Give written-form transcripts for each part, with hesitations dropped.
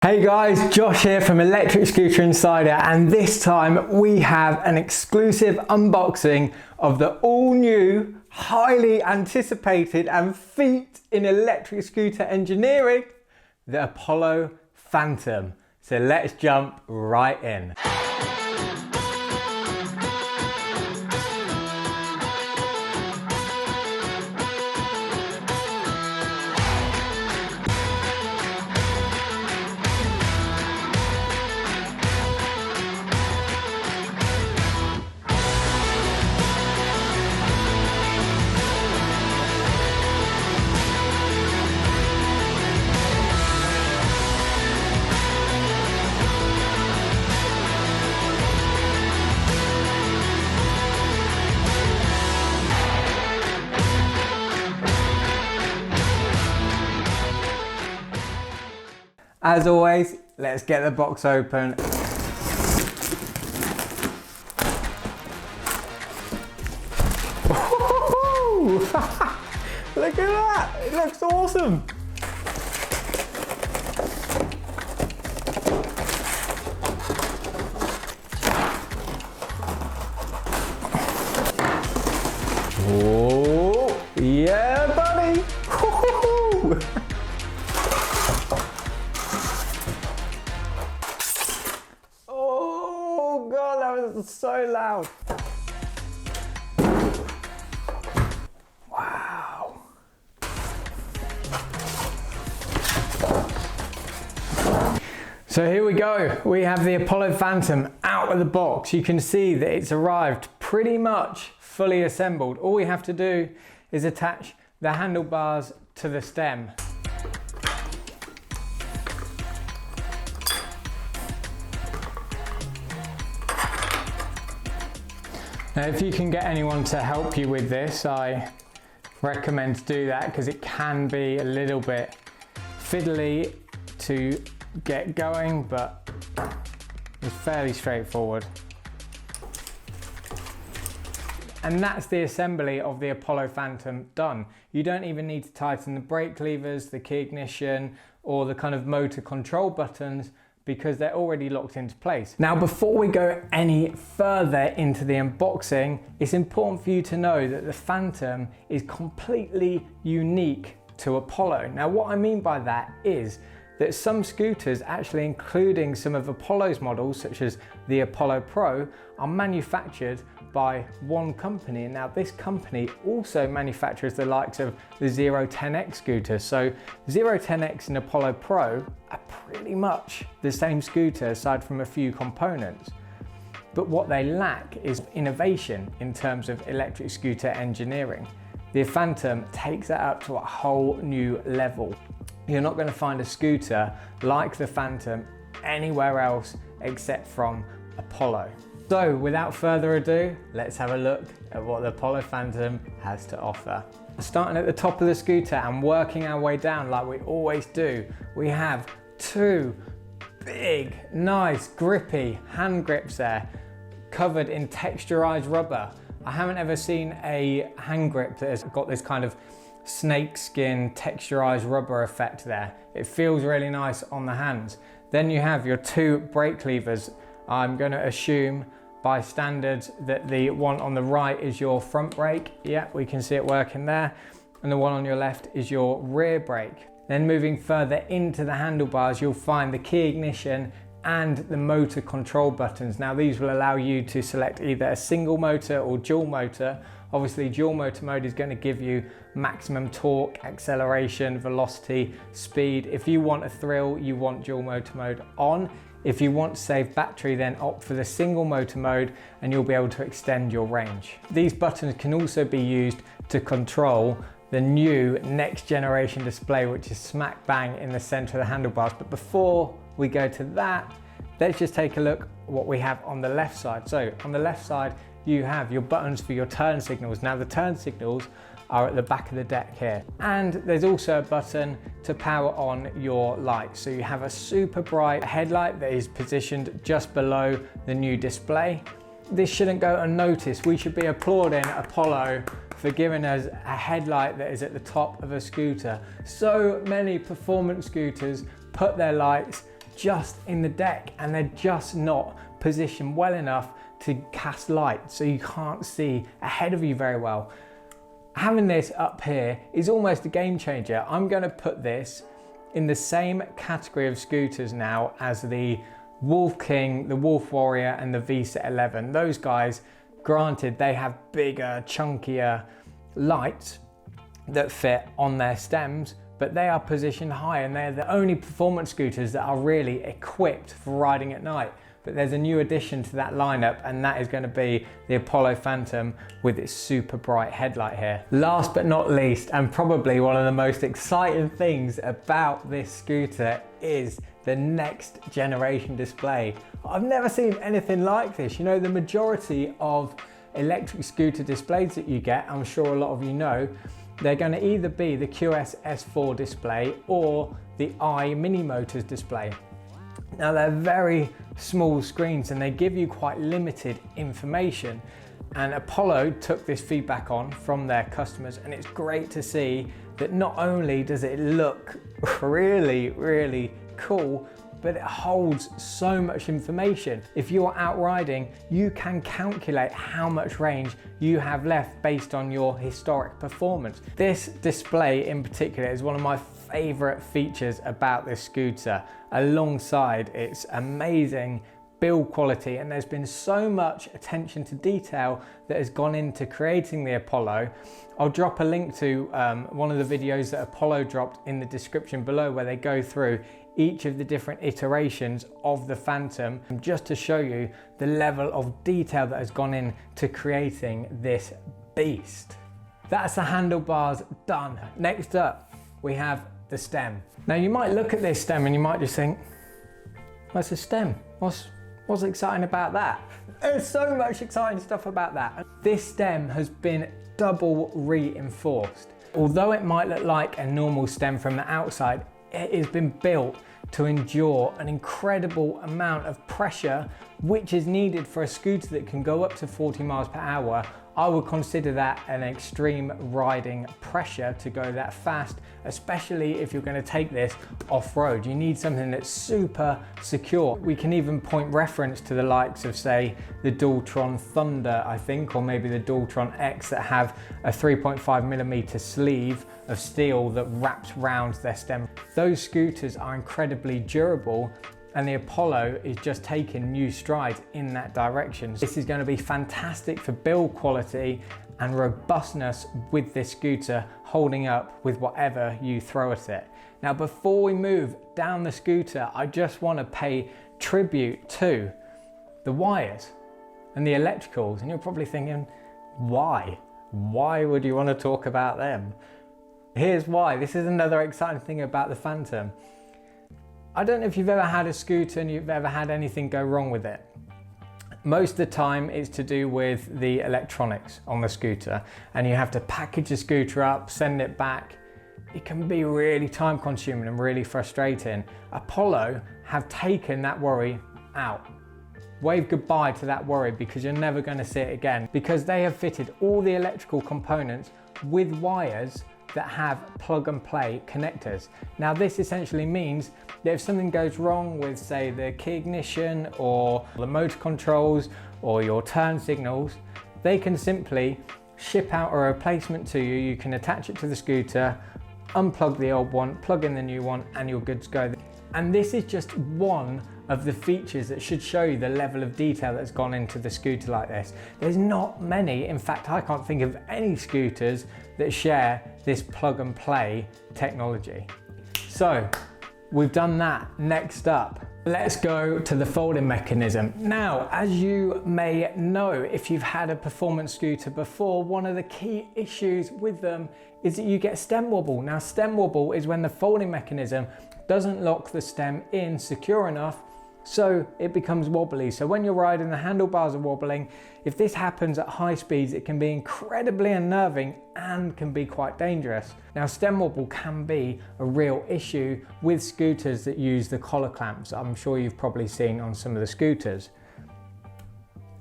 Hey guys, Josh here from Electric Scooter Insider, and this time we have an exclusive unboxing of the all new, highly anticipated and feat in electric scooter engineering, the Apollo Phantom. So let's jump right in. As always, let's get the box open. Look at that, it looks awesome. Oh, yeah, buddy. So loud. Wow. So here we go. We have the Apollo Phantom out of the box. You can see that it's arrived pretty much fully assembled. All we have to do is attach the handlebars to the stem. Now, if you can get anyone to help you with this, I recommend to do that because it can be a little bit fiddly to get going, but it's fairly straightforward. And that's the assembly of the Apollo Phantom done. You don't even need to tighten the brake levers, the key ignition, or the kind of motor control buttons, because they're already locked into place. Now, before we go any further into the unboxing, it's important for you to know that the Phantom is completely unique to Apollo. Now, what I mean by that is that some scooters, actually including some of Apollo's models, such as the Apollo Pro, are manufactured by one company. And now this company also manufactures the likes of the 010X scooter. So 010X and Apollo Pro are pretty much the same scooter aside from a few components. But what they lack is innovation in terms of electric scooter engineering. The Phantom takes that up to a whole new level. You're not going to find a scooter like the Phantom anywhere else except from Apollo. So without further ado, let's have a look at what the Apollo Phantom has to offer. Starting at the top of the scooter and working our way down like we always do, we have two big, nice, grippy hand grips there, covered in texturized rubber. I haven't ever seen a hand grip that has got this kind of snakeskin texturized rubber effect there. It feels really nice on the hands. Then you have your two brake levers. I'm going to assume by standards that the one on the right is your front brake. Yeah, we can see it working there. And the one on your left is your rear brake. Then moving further into the handlebars, you'll find the key ignition and the motor control buttons. Now, these will allow you to select either a single motor or dual motor. Obviously, dual motor mode is going to give you maximum torque, acceleration, velocity, speed. If you want a thrill, you want dual motor mode on. If you want to save battery, then opt for the single motor mode and you'll be able to extend your range. These buttons can also be used to control the new next generation display, which is smack bang in the center of the handlebars. But before we go to that, let's just take a look at what we have on the left side. So on the left side, you have your buttons for your turn signals. Now, the turn signals are at the back of the deck here. And there's also a button to power on your lights. So you have a super bright headlight that is positioned just below the new display. This shouldn't go unnoticed. We should be applauding Apollo for giving us a headlight that is at the top of a scooter. So many performance scooters put their lights just in the deck and they're just not positioned well enough to cast light, so you can't see ahead of you very well. Having this up here is almost a game changer. I'm going to put this in the same category of scooters now as the Wolf King, the Wolf Warrior and the VSET 11. Those guys, granted, they have bigger, chunkier lights that fit on their stems, but they are positioned high and they're the only performance scooters that are really equipped for riding at night. But there's a new addition to that lineup, and that is going to be the Apollo Phantom with its super bright headlight here. Last but not least, and probably one of the most exciting things about this scooter, is the next generation display. I've never seen anything like this. You know, the majority of electric scooter displays that you get, I'm sure a lot of you know, they're going to either be the QS S4 display or the i Mini Motors display. Now they're very small screens and they give you quite limited information, and Apollo took this feedback on from their customers, and it's great to see that not only does it look really cool, but it holds so much information. If you're out riding, you can calculate how much range you have left based on your historic performance. This display in particular is one of my favorite features about this scooter, alongside its amazing build quality, and there's been so much attention to detail that has gone into creating the Apollo. I'll drop a link to one of the videos that Apollo dropped in the description below, where they go through each of the different iterations of the Phantom, just to show you the level of detail that has gone into creating this beast. That's the handlebars done. Next up, we have the stem. Now you might look at this stem and you might just think, what's a stem? What's exciting about that? There's so much exciting stuff about that. This stem has been double reinforced. Although it might look like a normal stem from the outside, it has been built to endure an incredible amount of pressure, which is needed for a scooter that can go up to 40 miles per hour. I would consider that an extreme riding pressure to go that fast, especially if you're going to take this off-road. You need something that's super secure. We can even point reference to the likes of, say, the Dualtron Thunder, I think, or maybe the Dualtron X, that have a 3.5mm sleeve of steel that wraps round their stem. Those scooters are incredibly durable, and the Apollo is just taking new strides in that direction. This is going to be fantastic for build quality and robustness with this scooter, holding up with whatever you throw at it. Now, before we move down the scooter, I just want to pay tribute to the wires and the electricals. And you're probably thinking, why? Why would you want to talk about them? Here's why. This is another exciting thing about the Phantom. I don't know if you've ever had a scooter and you've ever had anything go wrong with it. Most of the time it's to do with the electronics on the scooter, and you have to package the scooter up, send it back. It can be really time consuming and really frustrating. Apollo have taken that worry out. Wave goodbye to that worry, because you're never going to see it again, because they have fitted all the electrical components with wires that have plug and play connectors. Now this essentially means that if something goes wrong with, say, the key ignition or the motor controls or your turn signals, they can simply ship out a replacement to you. You can attach it to the scooter, unplug the old one, plug in the new one, and you're good to go. And this is just one of the features that should show you the level of detail that's gone into the scooter like this. There's not many, in fact, I can't think of any scooters that share this plug and play technology. So we've done that. Next up, let's go to the folding mechanism. Now, as you may know, if you've had a performance scooter before, one of the key issues with them is that you get stem wobble. Now, stem wobble is when the folding mechanism doesn't lock the stem in secure enough, so it becomes wobbly. So when you're riding, the handlebars are wobbling. If this happens at high speeds, it can be incredibly unnerving and can be quite dangerous. Now, stem wobble can be a real issue with scooters that use the collar clamps. I'm sure you've probably seen on some of the scooters.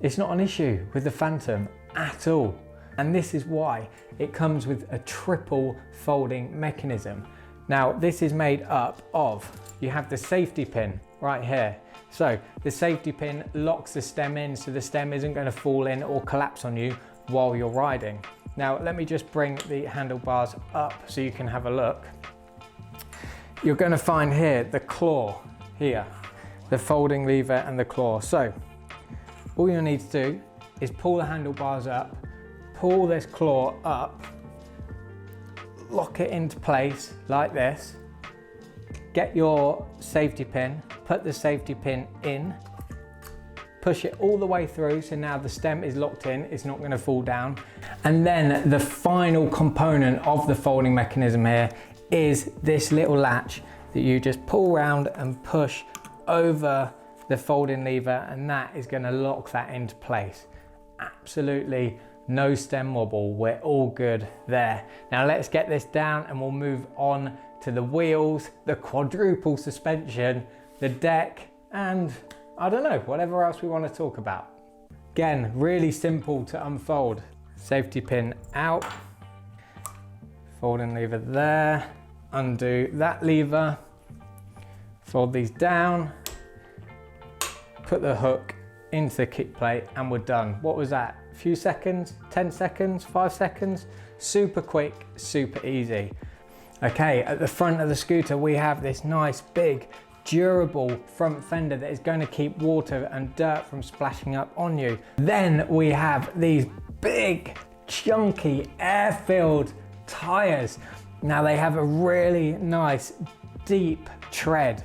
It's not an issue with the Phantom at all. And this is why it comes with a triple folding mechanism. Now, this is made up of, you have the safety pin right here. So the safety pin locks the stem in so the stem isn't going to fall in or collapse on you while you're riding. Now let me just bring the handlebars up so you can have a look. You're going to find here the claw here, the folding lever and the claw. So all you need to do is pull the handlebars up, pull this claw up, lock it into place like this, get your safety pin, put the safety pin in, push it all the way through so now the stem is locked in, it's not going to fall down. And then the final component of the folding mechanism here is this little latch that you just pull around and push over the folding lever, and that is going to lock that into place. Absolutely no stem wobble, we're all good there. Now let's get this down and we'll move on to the wheels, the quadruple suspension, the deck, and I don't know, whatever else we want to talk about. Again, really simple to unfold. Safety pin out, folding lever there, undo that lever, fold these down, put the hook into the kick plate, and we're done. What was that? A few seconds, 10 seconds, 5 seconds? Super quick, super easy. Okay, at the front of the scooter, we have this nice big durable front fender that is going to keep water and dirt from splashing up on you. Then we have these big, chunky, air-filled tires. Now they have a really nice, deep tread.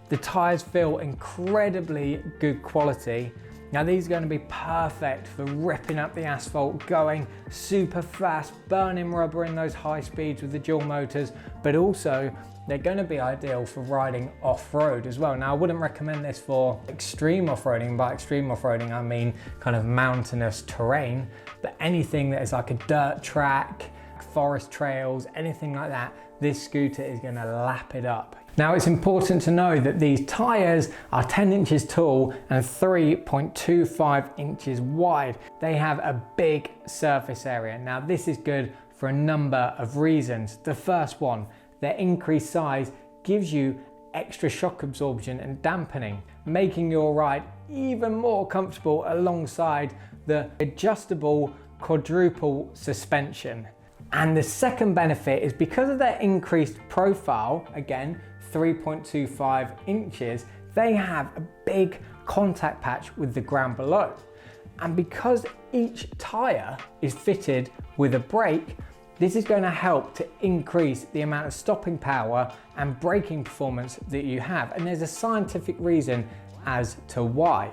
The tires feel incredibly good quality. Now these are going to be perfect for ripping up the asphalt, going super fast, burning rubber in those high speeds with the dual motors, but also they're going to be ideal for riding off-road as well. Now I wouldn't recommend this for extreme off-roading. By extreme off-roading I mean kind of mountainous terrain, but anything that is like a dirt track, forest trails, anything like that, this scooter is going to lap it up. Now it's important to know that these tires are 10 inches tall and 3.25 inches wide. They have a big surface area. Now this is good for a number of reasons. The first one, their increased size gives you extra shock absorption and dampening, making your ride even more comfortable alongside the adjustable quadruple suspension. And the second benefit is because of their increased profile, again, 3.25 inches, they have a big contact patch with the ground below. And because each tire is fitted with a brake, this is going to help to increase the amount of stopping power and braking performance that you have. And there's a scientific reason as to why.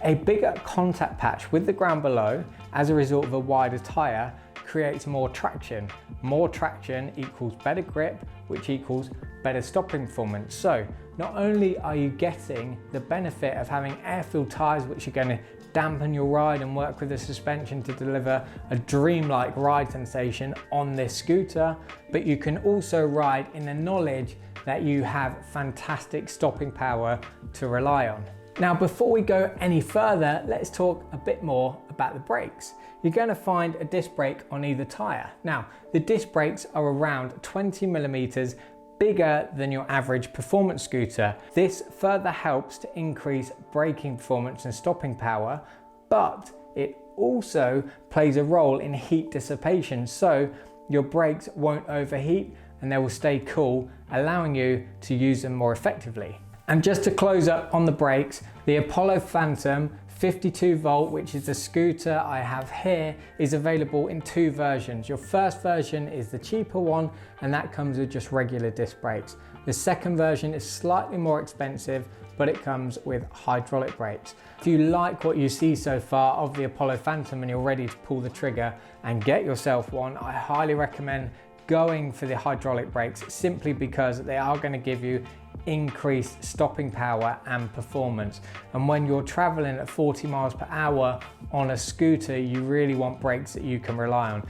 A bigger contact patch with the ground below as a result of a wider tire creates more traction. More traction equals better grip, which equals better stopping performance. So not only are you getting the benefit of having air-filled tires, which are going to dampen your ride and work with the suspension to deliver a dreamlike ride sensation on this scooter, but you can also ride in the knowledge that you have fantastic stopping power to rely on. Now, before we go any further, let's talk a bit more about the brakes. You're going to find a disc brake on either tire. Now, the disc brakes are around 20 millimeters bigger than your average performance scooter. This further helps to increase braking performance and stopping power, but it also plays a role in heat dissipation, so your brakes won't overheat and they will stay cool, allowing you to use them more effectively. And just to close up on the brakes, the Apollo Phantom 52 volt, which is the scooter I have here, is available in two versions. Your first version is the cheaper one, and that comes with just regular disc brakes. The second version is slightly more expensive, but it comes with hydraulic brakes. If you like what you see so far of the Apollo Phantom and you're ready to pull the trigger and get yourself one, I highly recommend going for the hydraulic brakes, simply because they are going to give you increased stopping power and performance. And when you're traveling at 40 miles per hour on a scooter, you really want brakes that you can rely on.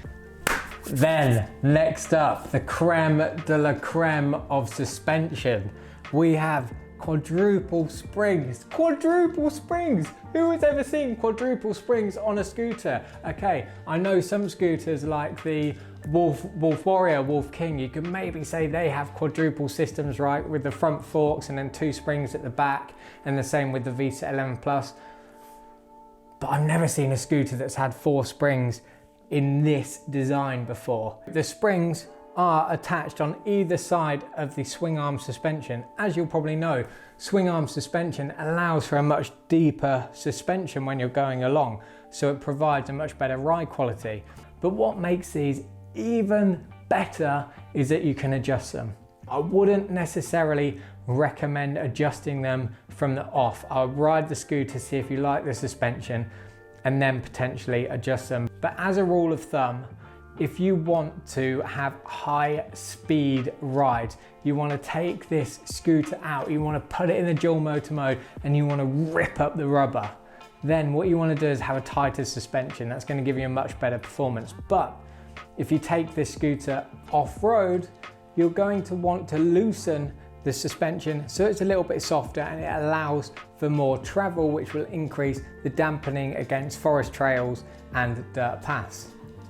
Then next up, the creme de la creme of suspension. We have quadruple springs. Quadruple springs! Who has ever seen quadruple springs on a scooter? Okay, I know some scooters like the Wolf Warrior, Wolf King, you could maybe say they have quadruple systems, right? With the front forks and then 2 springs at the back, and the same with the VSET 11 Plus. But I've never seen a scooter that's had 4 springs in this design before. The springs are attached on either side of the swing arm suspension. As you'll probably know, swing arm suspension allows for a much deeper suspension when you're going along, so it provides a much better ride quality. But what makes these even better is that you can adjust them. I wouldn't necessarily recommend adjusting them from the off. I'll ride the scooter, see if you like the suspension, and then potentially adjust them. But as a rule of thumb, if you want to have high speed rides, you want to take this scooter out, you want to put it in the dual motor mode, and you want to rip up the rubber, then what you want to do is have a tighter suspension. That's going to give you a much better performance. But if you take this scooter off-road, you're going to want to loosen the suspension so it's a little bit softer, and it allows for more travel, which will increase the dampening against forest trails and dirt paths.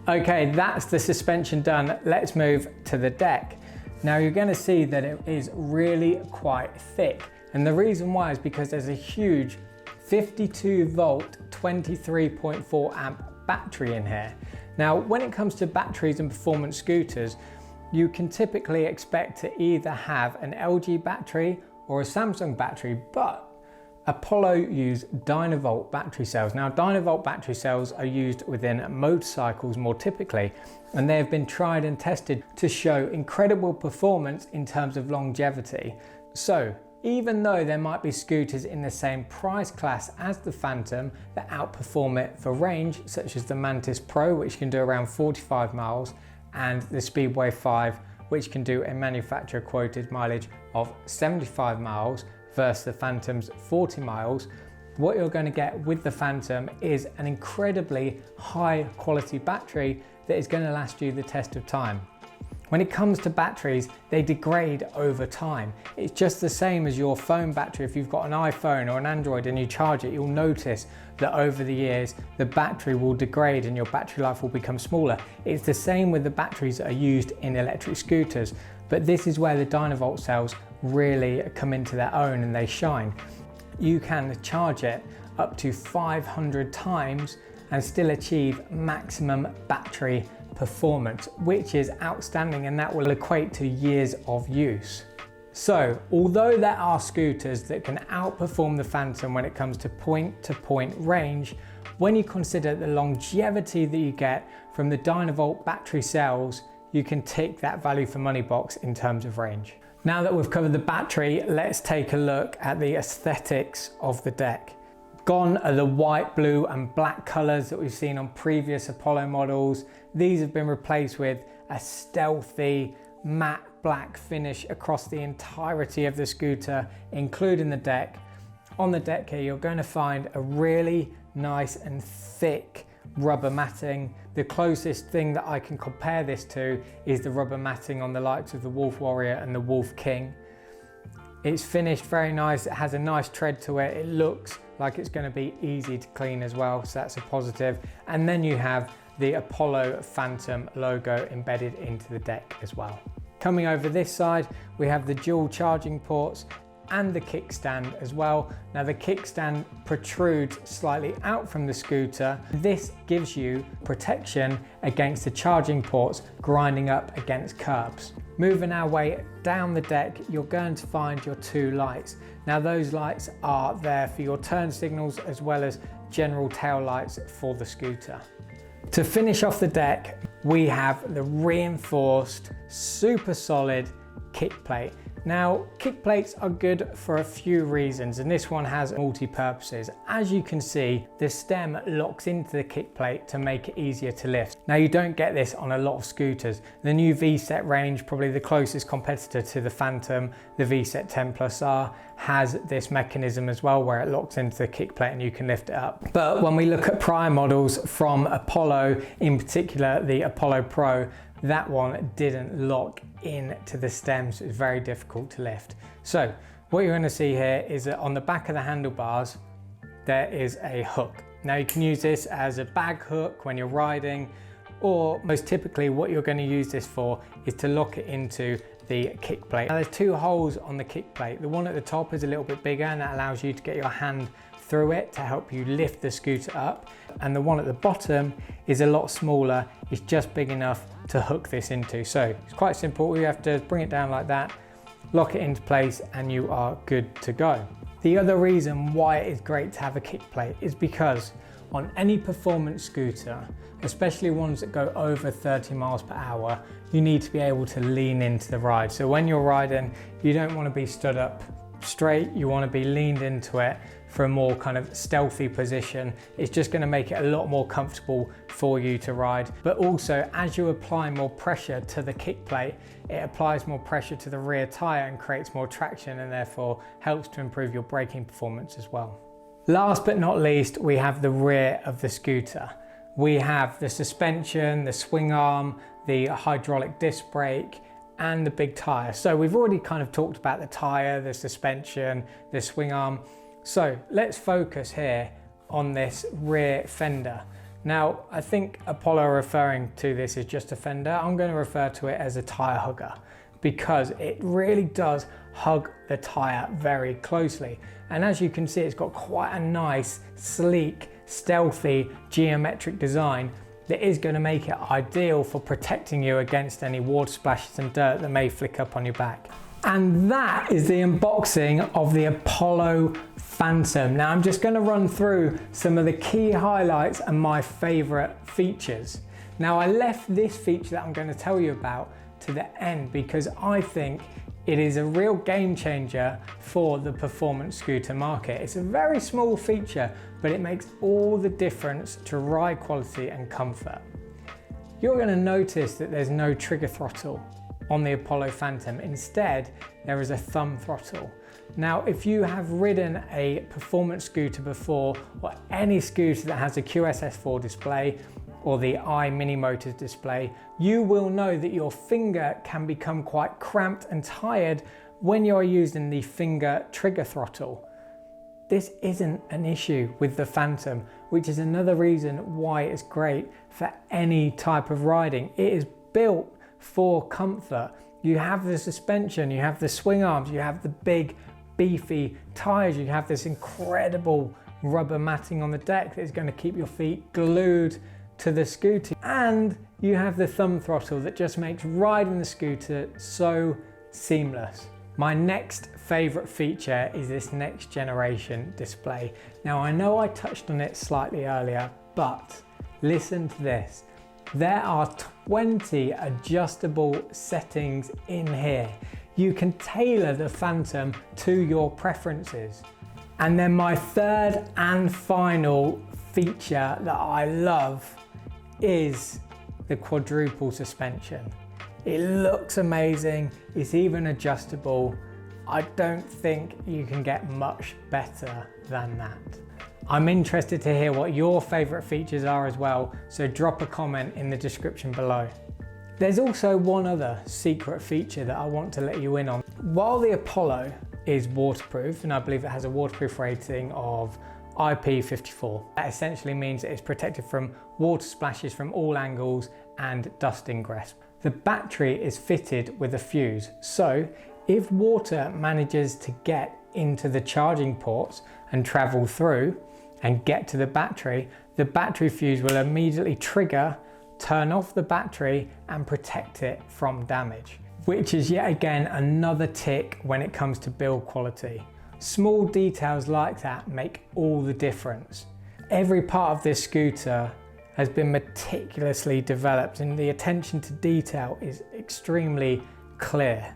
Okay, that's the suspension done. Let's move to the deck. Now you're going to see that it is really quite thick, and the reason why is because there's a huge 52 volt 23.4 amp battery in here. Now when it comes to batteries and performance scooters, you can typically expect to either have an LG battery or a Samsung battery, but Apollo use Dynavolt battery cells. Now Dynavolt battery cells are used within motorcycles more typically, and they have been tried and tested to show incredible performance in terms of longevity. So even though there might be scooters in the same price class as the Phantom that outperform it for range, such as the Mantis Pro, which can do around 45 miles, and the Speedway 5, which can do a manufacturer quoted mileage of 75 miles versus the Phantom's 40 miles, what you're going to get with the Phantom is an incredibly high quality battery that is going to last you the test of time. When it comes to batteries, they degrade over time. It's just the same as your phone battery. If you've got an iPhone or an Android and you charge it, you'll notice that over the years, the battery will degrade and your battery life will become smaller. It's the same with the batteries that are used in electric scooters, but this is where the Dynavolt cells really come into their own and they shine. You can charge it up to 500 times and still achieve maximum battery performance, which is outstanding, and that will equate to years of use. So although there are scooters that can outperform the Phantom when it comes to point-to-point range, when you consider the longevity that you get from the Dynavolt battery cells, you can tick that value for money box in terms of range. Now that we've covered the battery, let's take a look at the aesthetics of the deck. Gone are the white, blue and black colors that we've seen on previous Apollo models. These have been replaced with a stealthy matte black finish across the entirety of the scooter, including the deck. On the deck here, you're going to find a really nice and thick rubber matting. The closest thing that I can compare this to is the rubber matting on the likes of the Wolf Warrior and the Wolf King. It's finished very nice. It has a nice tread to it. It looks like it's going to be easy to clean as well, so that's a positive. And then you have the Apollo Phantom logo embedded into the deck as well. Coming over this side, we have the dual charging ports and the kickstand as well. Now the kickstand protrudes slightly out from the scooter. This gives you protection against the charging ports grinding up against curbs. Moving our way down the deck, you're going to find your 2 lights. Now those lights are there for your turn signals as well as general tail lights for the scooter. To finish off the deck, we have the reinforced, super solid kick plate. Now, kick plates are good for a few reasons, and this one has multi-purposes. As you can see, the stem locks into the kick plate to make it easier to lift. Now, you don't get this on a lot of scooters. The new VSET range, probably the closest competitor to the Phantom, the VSET 10 Plus R, has this mechanism as well where it locks into the kick plate and you can lift it up. But when we look at prior models from Apollo, in particular the Apollo Pro, that one didn't lock into the stems. It's very difficult to lift. So what you're going to see here is that on the back of the handlebars there is a hook. Now you can use this as a bag hook when you're riding, or most typically what you're going to use this for is to lock it into the kick plate. Now there's two holes on the kick plate. The one at the top is a little bit bigger and that allows you to get your hand through it to help you lift the scooter up. And the one at the bottom is a lot smaller. It's just big enough to hook this into. So it's quite simple. You have to bring it down like that, lock it into place, and you are good to go. The other reason why it is great to have a kick plate is because on any performance scooter, especially ones that go over 30 miles per hour, you need to be able to lean into the ride. So when you're riding, you don't want to be stood up straight, you want to be leaned into it for a more kind of stealthy position. It's just going to make it a lot more comfortable for you to ride. But also, as you apply more pressure to the kick plate, it applies more pressure to the rear tire and creates more traction, and therefore helps to improve your braking performance as well. Last but not least, we have the rear of the scooter. We have the suspension, the swing arm, the hydraulic disc brake, and the big tire. So we've already kind of talked about the tire, the suspension, the swing arm. So let's focus here on this rear fender. Now, I think Apollo are referring to this as just a fender. I'm going to refer to it as a tire hugger because it really does hug the tire very closely. And as you can see, it's got quite a nice, sleek, stealthy, geometric design that is going to make it ideal for protecting you against any water splashes and dirt that may flick up on your back. And that is the unboxing of the Apollo Phantom. Now I'm just going to run through some of the key highlights and my favorite features. Now I left this feature that I'm going to tell you about to the end because I think it is a real game changer for the performance scooter market. It's a very small feature, but it makes all the difference to ride quality and comfort. You're going to notice that there's no trigger throttle on the Apollo Phantom. Instead, there is a thumb throttle. Now, if you have ridden a performance scooter before, or any scooter that has a QSS4 display or the iMini Motors display, you will know that your finger can become quite cramped and tired when you're using the finger trigger throttle. This isn't an issue with the Phantom, which is another reason why it's great for any type of riding. It is built for comfort. You have the suspension, you have the swing arms, you have the big beefy tires, you have this incredible rubber matting on the deck that is going to keep your feet glued to the scooter, and you have the thumb throttle that just makes riding the scooter so seamless. My next favorite feature is this next generation display. Now I know I touched on it slightly earlier, but listen to this. There are 20 adjustable settings in here. You can tailor the Phantom to your preferences. And then my third and final feature that I love is the quadruple suspension. It looks amazing, it's even adjustable. I don't think you can get much better than that. I'm interested to hear what your favorite features are as well, so drop a comment in the description below. There's also one other secret feature that I want to let you in on. While the Apollo is waterproof, and I believe it has a waterproof rating of IP54, that essentially means that it's protected from water splashes from all angles and dust ingress. The battery is fitted with a fuse, so if water manages to get into the charging ports and travel through and get to the battery fuse will immediately trigger, turn off the battery and protect it from damage, which is yet again another tick when it comes to build quality. Small details like that make all the difference. Every part of this scooter has been meticulously developed and the attention to detail is extremely clear.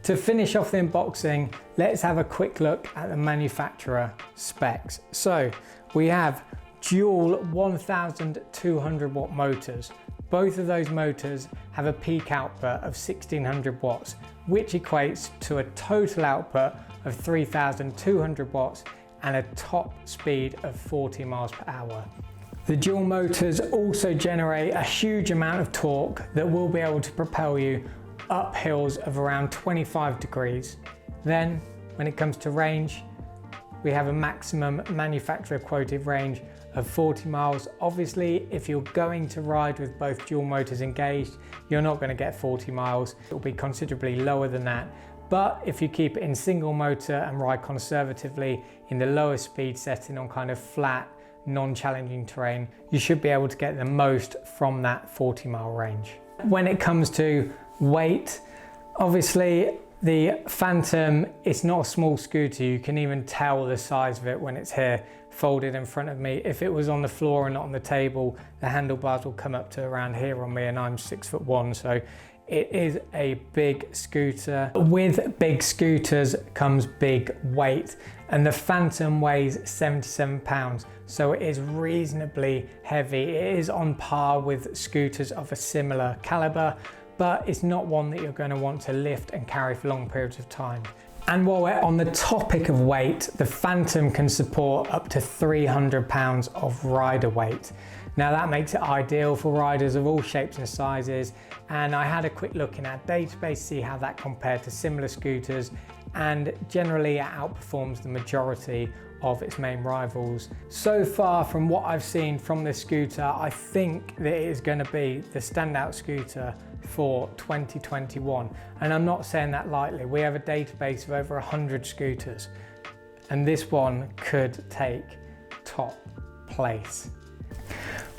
To finish off the unboxing, let's have a quick look at the manufacturer specs. So we have dual 1200 watt motors. Both of those motors have a peak output of 1600 watts, which equates to a total output of 3200 watts and a top speed of 40 miles per hour. The dual motors also generate a huge amount of torque that will be able to propel you up hills of around 25 degrees. Then, when it comes to range, we have a maximum manufacturer quoted range of 40 miles. Obviously, if you're going to ride with both dual motors engaged, you're not going to get 40 miles. It will be considerably lower than that. But if you keep it in single motor and ride conservatively in the lower speed setting on kind of flat, non-challenging terrain, you should be able to get the most from that 40-mile range. When it comes to weight, obviously the Phantom, it's not a small scooter. You can even tell the size of it when it's here folded in front of me. If it was on the floor and not on the table, the handlebars will come up to around here on me, and I'm 6'1", so it is a big scooter. With big scooters comes big weight, and the Phantom weighs 77 pounds, so it is reasonably heavy. It is on par with scooters of a similar caliber, but it's not one that you're going to want to lift and carry for long periods of time. And while we're on the topic of weight, the Phantom can support up to 300 pounds of rider weight. Now that makes it ideal for riders of all shapes and sizes, and I had a quick look in our database to see how that compared to similar scooters, and generally it outperforms the majority of its main rivals. So far from what I've seen from this scooter, I think that it is going to be the standout scooter for 2021, and I'm not saying that lightly. We have a database of over 100 scooters, and this one could take top place.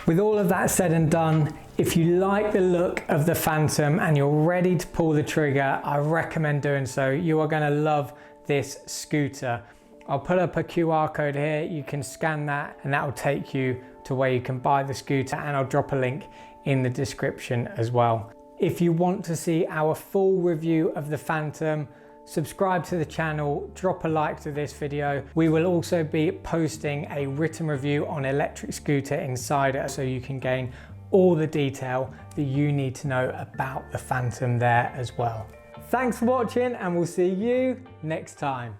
With all of that said and done, if you like the look of the Phantom and you're ready to pull the trigger, I recommend doing so. You are going to love this scooter. I'll put up a QR code here. You can scan that and that will take you to where you can buy the scooter, and I'll drop a link in the description as well. If you want to see our full review of the Phantom, subscribe to the channel, drop a like to this video. We will also be posting a written review on Electric Scooter Insider, so you can gain all the detail that you need to know about the Phantom there as well. Thanks for watching, and we'll see you next time.